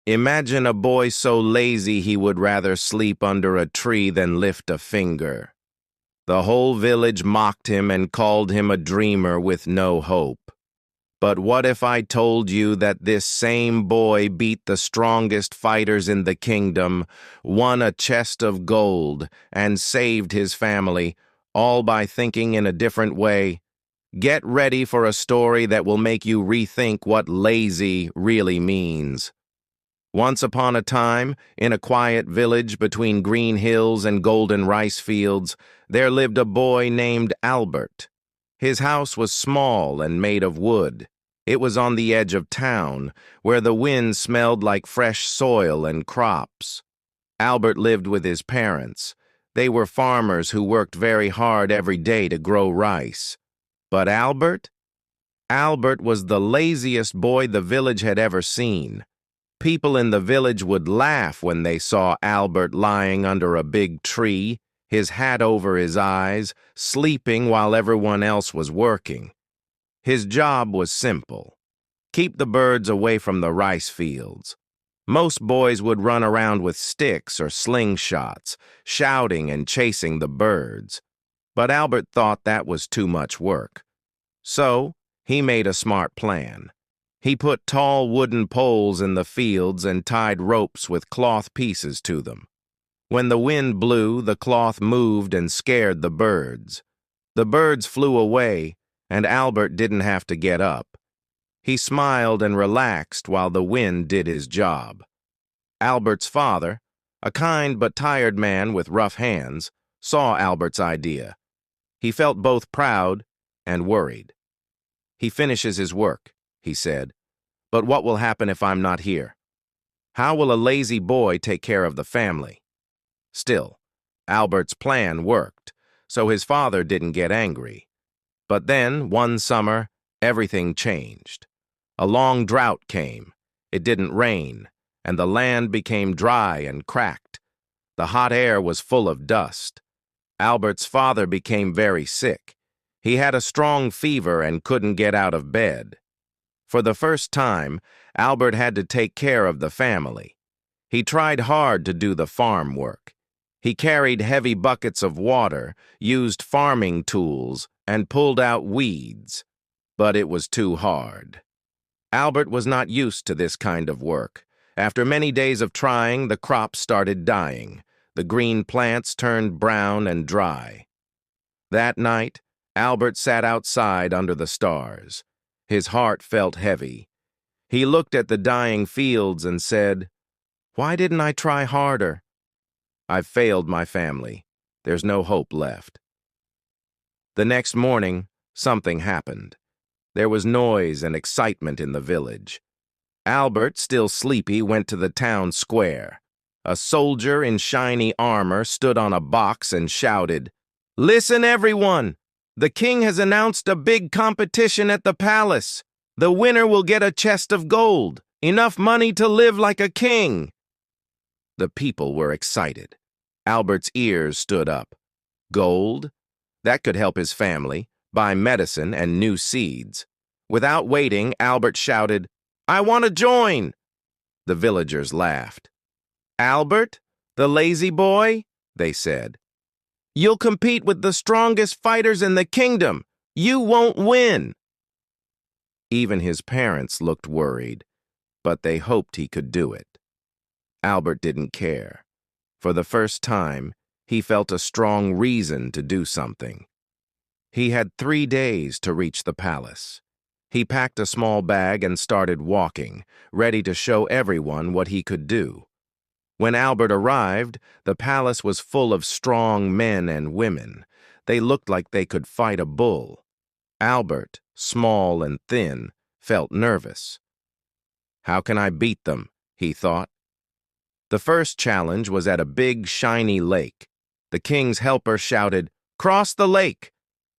Imagine a boy so lazy he would rather sleep under a tree than lift a finger. The whole village mocked him and called him a dreamer with no hope. But what if I told you that this same boy beat the strongest fighters in the kingdom, won a chest of gold, and saved his family, all by thinking in a different way? Get ready for a story that will make you rethink what lazy really means. Once upon a time, in a quiet village between green hills and golden rice fields, there lived a boy named Albert. His house was small and made of wood. It was on the edge of town, where the wind smelled like fresh soil and crops. Albert lived with his parents. They were farmers who worked very hard every day to grow rice. But Albert was the laziest boy the village had ever seen. People in the village would laugh when they saw Albert lying under a big tree, his hat over his eyes, sleeping while everyone else was working. His job was simple: keep the birds away from the rice fields. Most boys would run around with sticks or slingshots, shouting and chasing the birds. But Albert thought that was too much work. So, he made a smart plan. He put tall wooden poles in the fields and tied ropes with cloth pieces to them. When the wind blew, the cloth moved and scared the birds. The birds flew away, and Albert didn't have to get up. He smiled and relaxed while the wind did his job. Albert's father, a kind but tired man with rough hands, saw Albert's idea. He felt both proud and worried. "He finishes his work," he said, "but what will happen if I'm not here? How will a lazy boy take care of the family?" Still, Albert's plan worked, so his father didn't get angry. But then, one summer, everything changed. A long drought came. It didn't rain, and the land became dry and cracked. The hot air was full of dust. Albert's father became very sick. He had a strong fever and couldn't get out of bed. For the first time, Albert had to take care of the family. He tried hard to do the farm work. He carried heavy buckets of water, used farming tools, and pulled out weeds. But it was too hard. Albert was not used to this kind of work. After many days of trying, the crops started dying. The green plants turned brown and dry. That night, Albert sat outside under the stars. His heart felt heavy. He looked at the dying fields and said, "Why didn't I try harder? I've failed my family. There's no hope left." The next morning, something happened. There was noise and excitement in the village. Albert, still sleepy, went to the town square. A soldier in shiny armor stood on a box and shouted, "Listen, everyone! The king has announced a big competition at the palace. The winner will get a chest of gold, enough money to live like a king." The people were excited. Albert's ears stood up. Gold? That could help his family, buy medicine and new seeds. Without waiting, Albert shouted, "I want to join!" The villagers laughed. "Albert, the lazy boy?" they said. "You'll compete with the strongest fighters in the kingdom. You won't win." Even his parents looked worried, but they hoped he could do it. Albert didn't care. For the first time, he felt a strong reason to do something. He had 3 days to reach the palace. He packed a small bag and started walking, ready to show everyone what he could do. When Albert arrived, the palace was full of strong men and women. They looked like they could fight a bull. Albert, small and thin, felt nervous. "How can I beat them?" he thought. The first challenge was at a big, shiny lake. The king's helper shouted, "Cross the lake!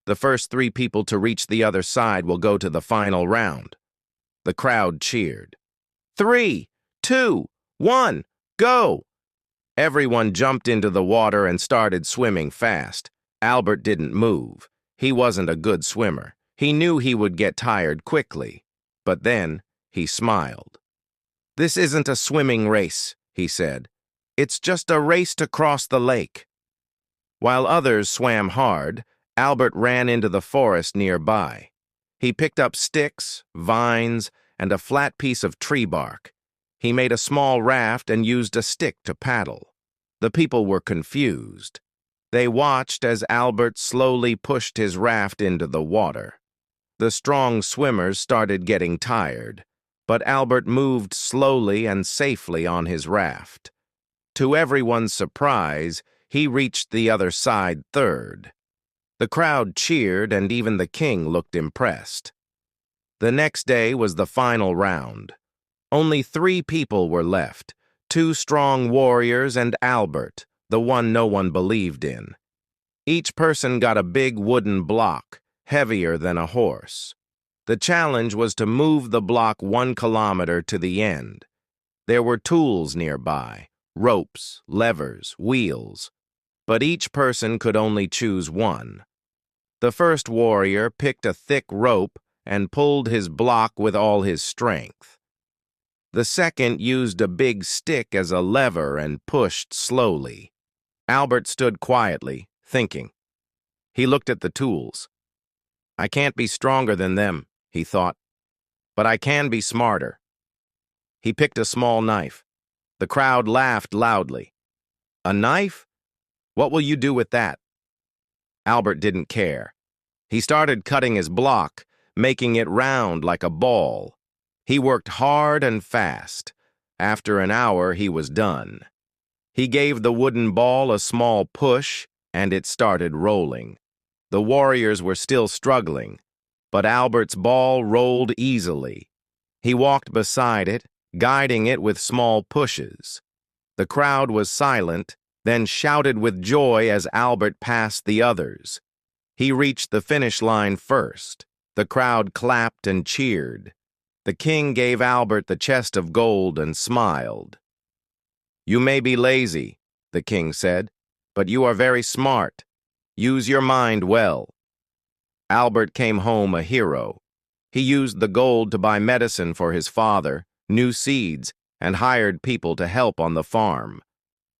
The first 3 people to reach the other side will go to the final round." The crowd cheered. 3, 2, 1, go! Everyone jumped into the water and started swimming fast. Albert didn't move. He wasn't a good swimmer. He knew he would get tired quickly. But then he smiled. "This isn't a swimming race," he said. "It's just a race to cross the lake." While others swam hard, Albert ran into the forest nearby. He picked up sticks, vines, and a flat piece of tree bark. He made a small raft and used a stick to paddle. The people were confused. They watched as Albert slowly pushed his raft into the water. The strong swimmers started getting tired, but Albert moved slowly and safely on his raft. To everyone's surprise, he reached the other side third. The crowd cheered, and even the king looked impressed. The next day was the final round. Only 3 people were left, 2 strong warriors and Albert, the one no one believed in. Each person got a big wooden block, heavier than a horse. The challenge was to move the block 1 kilometer to the end. There were tools nearby, ropes, levers, wheels, but each person could only choose one. The first warrior picked a thick rope and pulled his block with all his strength. The second used a big stick as a lever and pushed slowly. Albert stood quietly, thinking. He looked at the tools. "I can't be stronger than them," he thought, "but I can be smarter." He picked a small knife. The crowd laughed loudly. "A knife? What will you do with that?" Albert didn't care. He started cutting his block, making it round like a ball. He worked hard and fast. After an hour, he was done. He gave the wooden ball a small push, and it started rolling. The warriors were still struggling, but Albert's ball rolled easily. He walked beside it, guiding it with small pushes. The crowd was silent, then shouted with joy as Albert passed the others. He reached the finish line first. The crowd clapped and cheered. The king gave Albert the chest of gold and smiled. "You may be lazy," the king said, "but you are very smart. Use your mind well." Albert came home a hero. He used the gold to buy medicine for his father, new seeds, and hired people to help on the farm.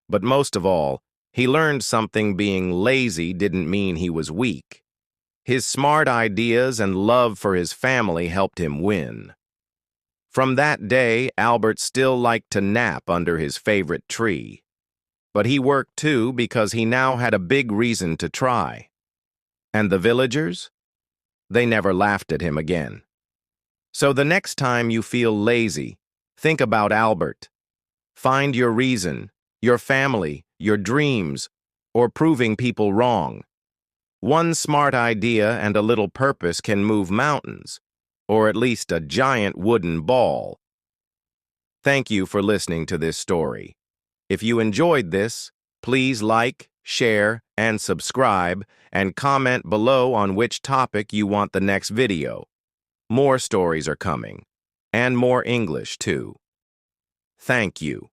But most of all, he learned something: being lazy didn't mean he was weak. His smart ideas and love for his family helped him win. From that day, Albert still liked to nap under his favorite tree. But he worked too because he now had a big reason to try. And the villagers? They never laughed at him again. So the next time you feel lazy, think about Albert. Find your reason, your family, your dreams, or proving people wrong. One smart idea and a little purpose can move mountains, or at least a giant wooden ball. Thank you for listening to this story. If you enjoyed this, please like, share, and subscribe, and comment below on which topic you want the next video. More stories are coming, and more English too. Thank you.